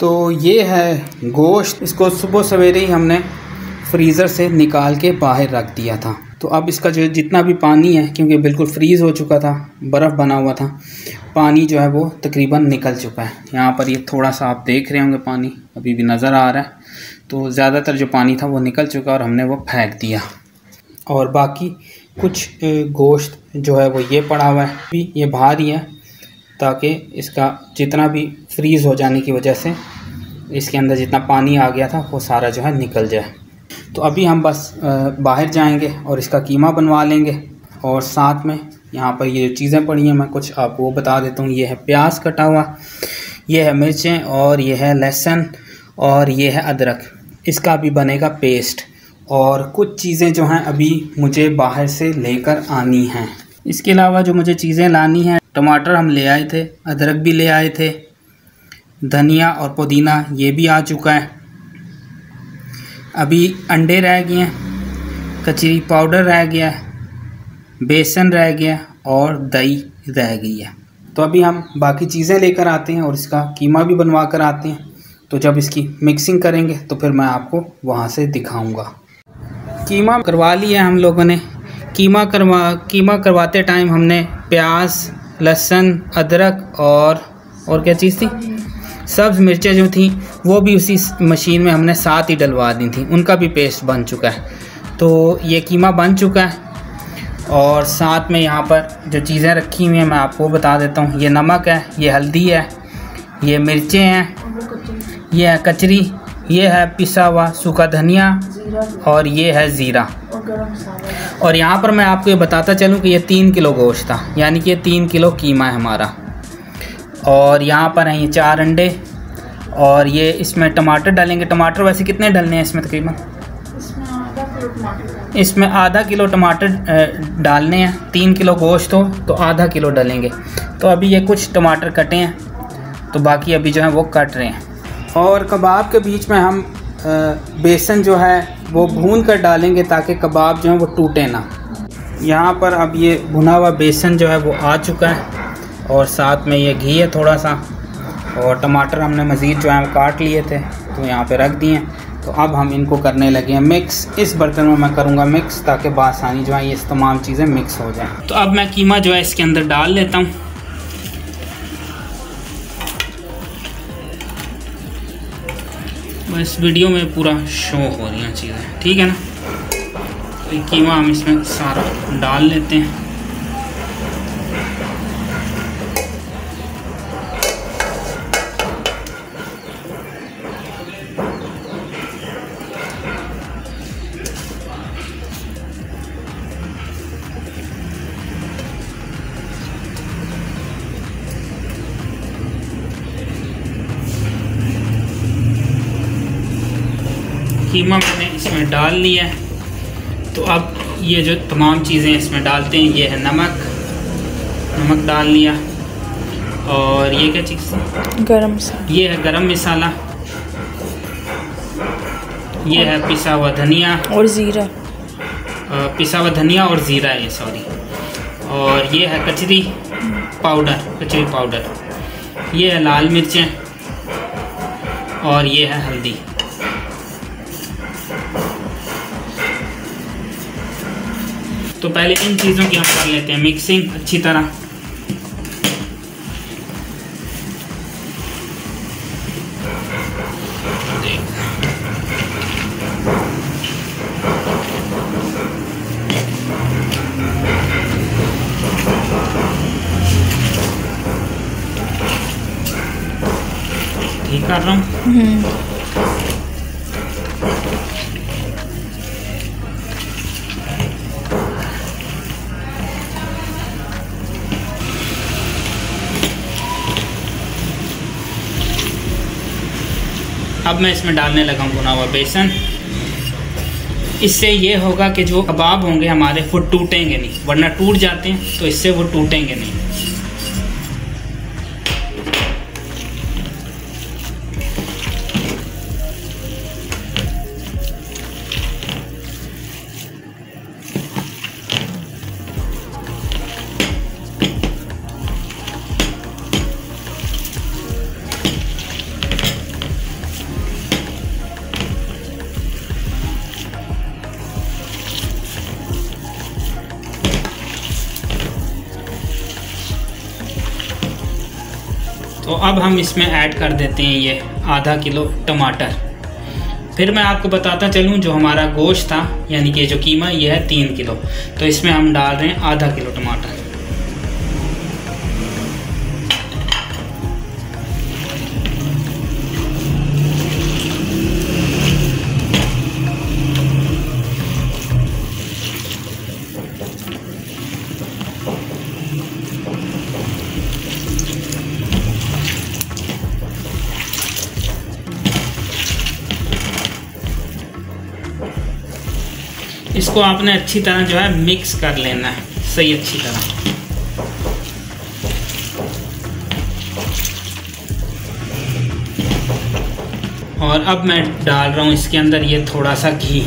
तो ये है गोश्त, इसको सुबह सवेरे ही हमने फ्रीज़र से निकाल के बाहर रख दिया था। तो अब इसका जो जितना भी पानी है, क्योंकि बिल्कुल फ्रीज़ हो चुका था, बर्फ़ बना हुआ था, पानी जो है वो तकरीबन निकल चुका है। यहाँ पर ये थोड़ा सा आप देख रहे होंगे पानी अभी भी नज़र आ रहा है। तो ज़्यादातर जो पानी था वो निकल चुका और हमने वो फेंक दिया। और बाकी कुछ गोश्त जो है वो ये पड़ा हुआ है, भी ये बाहर ही है, ताकि इसका जितना भी फ्रीज़ हो जाने की वजह से इसके अंदर जितना पानी आ गया था वो सारा जो है निकल जाए। तो अभी हम बस बाहर जाएंगे और इसका कीमा बनवा लेंगे। और साथ में यहाँ पर ये चीज़ें पड़ी हैं, मैं कुछ आपको वो बता देता हूँ। ये है प्याज कटा हुआ, ये है मिर्चें, और ये है लहसुन, और ये है अदरक। इसका अभी बनेगा पेस्ट। और कुछ चीज़ें जो हैं अभी मुझे बाहर से लेकर आनी हैं। इसके अलावा जो मुझे चीज़ें लानी हैं, टमाटर हम ले आए थे, अदरक भी ले आए थे, धनिया और पुदीना ये भी आ चुका है। अभी अंडे रह गए हैं, कचरी पाउडर रह गया है, बेसन रह गया और दही रह गई है। तो अभी हम बाकी चीज़ें लेकर आते हैं और इसका कीमा भी बनवा कर आते हैं। तो जब इसकी मिक्सिंग करेंगे तो फिर मैं आपको वहाँ से दिखाऊंगा। कीमा करवा लिया हम लोगों ने। कीमा करवाते टाइम हमने प्याज, लहसुन, अदरक और क्या चीज़ थी, सब्ज़ मिर्चें जो थी वो भी उसी मशीन में हमने साथ ही डलवा दी थी, उनका भी पेस्ट बन चुका है। तो ये कीमा बन चुका है। और साथ में यहाँ पर जो चीज़ें रखी हुई हैं मैं आपको बता देता हूँ। ये नमक है, ये हल्दी है, ये मिर्चें हैं, ये है कचरी, ये है पिसा हुआ सूखा धनिया, और ये है ज़ीरा। और यहाँ पर मैं आपको ये बताता चलूँ कि ये 3 किलो गोश्त था, यानी कि ये 3 किलो कीमा है हमारा। और यहाँ पर हैं ये 4 अंडे, और ये इसमें टमाटर डालेंगे। टमाटर वैसे कितने डालने हैं इसमें? तकरीबन इसमें आधा किलो टमाटर डालने हैं। 3 किलो गोश्त हो तो आधा किलो डालेंगे। तो अभी ये कुछ टमाटर कटे हैं, तो बाकी अभी जो है वो कट रहे हैं। और कबाब के बीच में हम बेसन जो है वो भून कर डालेंगे ताकि कबाब जो है वो टूटे ना। यहाँ पर अब ये भुना हुआ बेसन जो है वो आ चुका है, और साथ में ये घी है थोड़ा सा, और टमाटर हमने मज़ीद जो है काट लिए थे तो यहाँ पे रख दिए। तो अब हम इनको करने लगे हैं मिक्स। इस बर्तन में मैं करूँगा मिक्स ताकि बासानी जो है ये तमाम चीज़ें मिक्स हो जाएं। तो अब मैं कीमा जो है इसके अंदर डाल लेता हूँ। बस वीडियो में पूरा शो हो रही हैं चीज़ें, ठीक है ना। तो ये कीमा हम इसमें सारा डाल लेते हैं। कीमा मैंने इसमें डाल लिया है। तो अब ये जो तमाम चीज़ें इसमें डालते हैं, ये है नमक डाल लिया, और ये क्या चीज़ है? गरम मसाला। ये है गरम मसाला, ये है पिसा हुआ धनिया और ज़ीरा, पिसा हुआ धनिया और ज़ीरा है, सॉरी। और ये है कचरी पाउडर, ये है लाल मिर्चें, और ये है हल्दी। तो पहले इन चीज़ों की हम कर लेते हैं मिक्सिंग अच्छी तरह। ठीक कर रहा हूँ। अब मैं इसमें डालने लगा हूँ भुना हुआ बेसन। इससे ये होगा कि जो कबाब होंगे हमारे वो टूटेंगे नहीं, वरना टूट जाते हैं, तो इससे वो टूटेंगे नहीं। अब हम इसमें ऐड कर देते हैं ये आधा किलो टमाटर। फिर मैं आपको बताता चलूँ, जो हमारा गोश्त था यानी कि जो कीमा ये है 3 किलो, तो इसमें हम डाल रहे हैं आधा किलो टमाटर। इसको आपने अच्छी तरह जो है मिक्स कर लेना है, सही अच्छी तरह। और अब मैं डाल रहा हूँ इसके अंदर ये थोड़ा सा घी।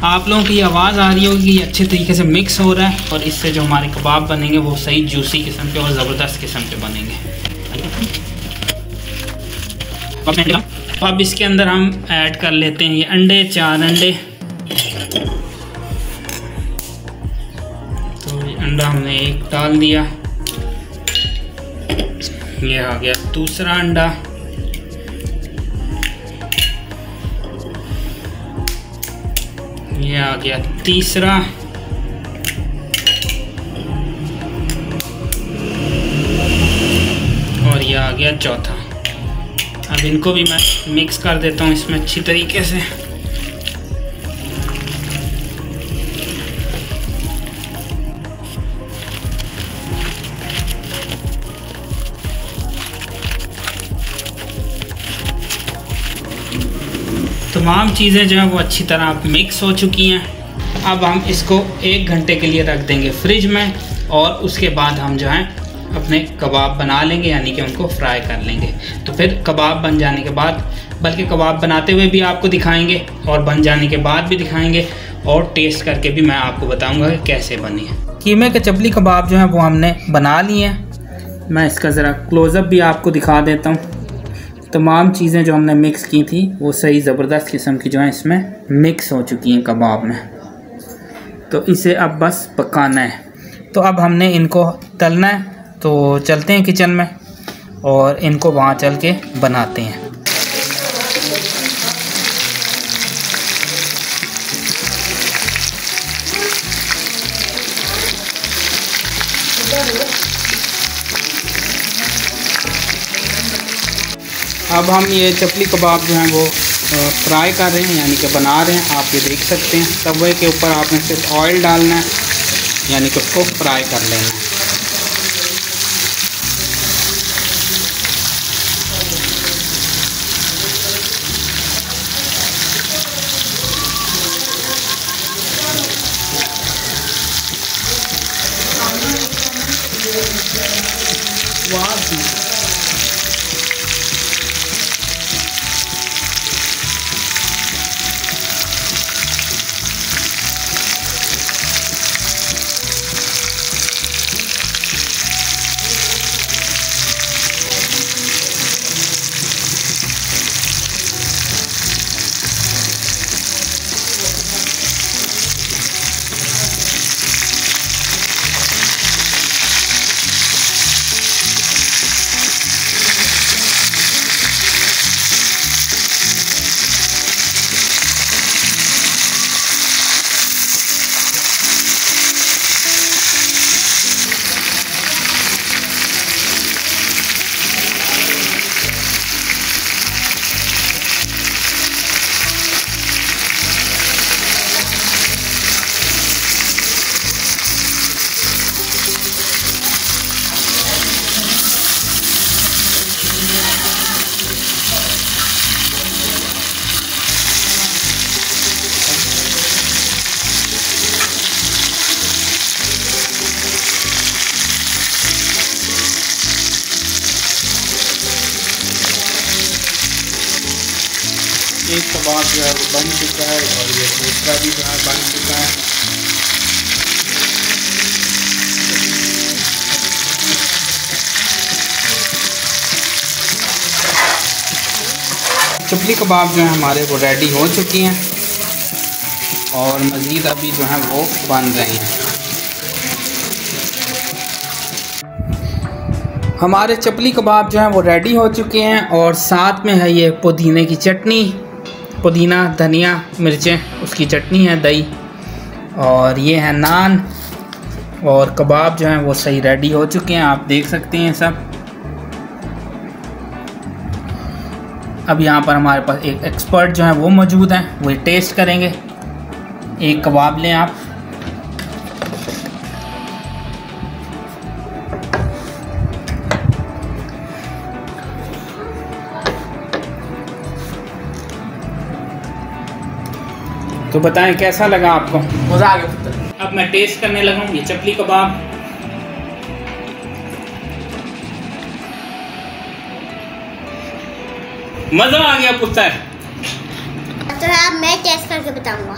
आप लोगों की आवाज़ आ रही होगी कि अच्छे तरीके से मिक्स हो रहा है, और इससे जो हमारे कबाब बनेंगे वो सही जूसी किस्म के और ज़बरदस्त किस्म के बनेंगे। अब इसके अंदर हम ऐड कर लेते हैं ये अंडे, 4 अंडे। तो ये अंडा हमने एक डाल दिया, ये आ गया दूसरा अंडा, ये आ गया तीसरा, और ये आ गया चौथा। अब इनको भी मैं मिक्स कर देता हूँ इसमें अच्छी तरीके से। तमाम चीज़ें जो है वो अच्छी तरह मिक्स हो चुकी हैं। अब हम इसको 1 घंटे के लिए रख देंगे फ्रिज में, और उसके बाद हम जो है अपने कबाब बना लेंगे, यानी कि उनको फ्राई कर लेंगे। तो फिर कबाब बन जाने के बाद, बल्कि कबाब बनाते हुए भी आपको दिखाएंगे और बन जाने के बाद भी दिखाएंगे, और टेस्ट करके भी मैं आपको बताऊंगा कि कैसे बनी है। कीमे के चपली कबाब जो हैं वो हमने बना लिए हैं। मैं इसका ज़रा क्लोज़अप भी आपको दिखा देता हूँ। तमाम चीज़ें जो हमने मिक्स की थी वो सही ज़बरदस्त किस्म की जो है इसमें मिक्स हो चुकी हैं कबाब में। तो इसे अब बस पकाना है। तो अब हमने इनको तलना है, तो चलते हैं किचन में और इनको वहाँ चल के बनाते हैं। अब हम ये चपली कबाब जो हैं वो फ्राई कर रहे हैं, यानी कि बना रहे हैं। आप ये देख सकते हैं तवे के ऊपर आपने सिर्फ ऑयल डालना है, यानी कि उसको फ्राई कर लेना है। कबाब जो है वो बन चुका है और ये दूसरा भी जो है बन चुका है। चपली कबाब जो है हमारे वो रेडी हो चुकी हैं और मज़ीद अभी जो है वो बन रही हैं। हमारे चपली कबाब जो हैं वो रेडी हो चुके हैं और साथ में है ये पुदीने की चटनी, पुदीना धनिया मिर्चें उसकी चटनी है, दही, और ये है नान, और कबाब जो हैं वो सही रेडी हो चुके हैं, आप देख सकते हैं सब। अब यहाँ पर हमारे पास एक एक्सपर्ट जो है वो मौजूद हैं, वो टेस्ट करेंगे। एक कबाब लें आप। तो बताएं कैसा लगा आपको? मज़ा आ गया। अब मैं टेस्ट करने लगा हूँ ये चपली कबाब। मज़ा आ गया पुत्र। तो मैं टेस्ट करके बताऊंगा।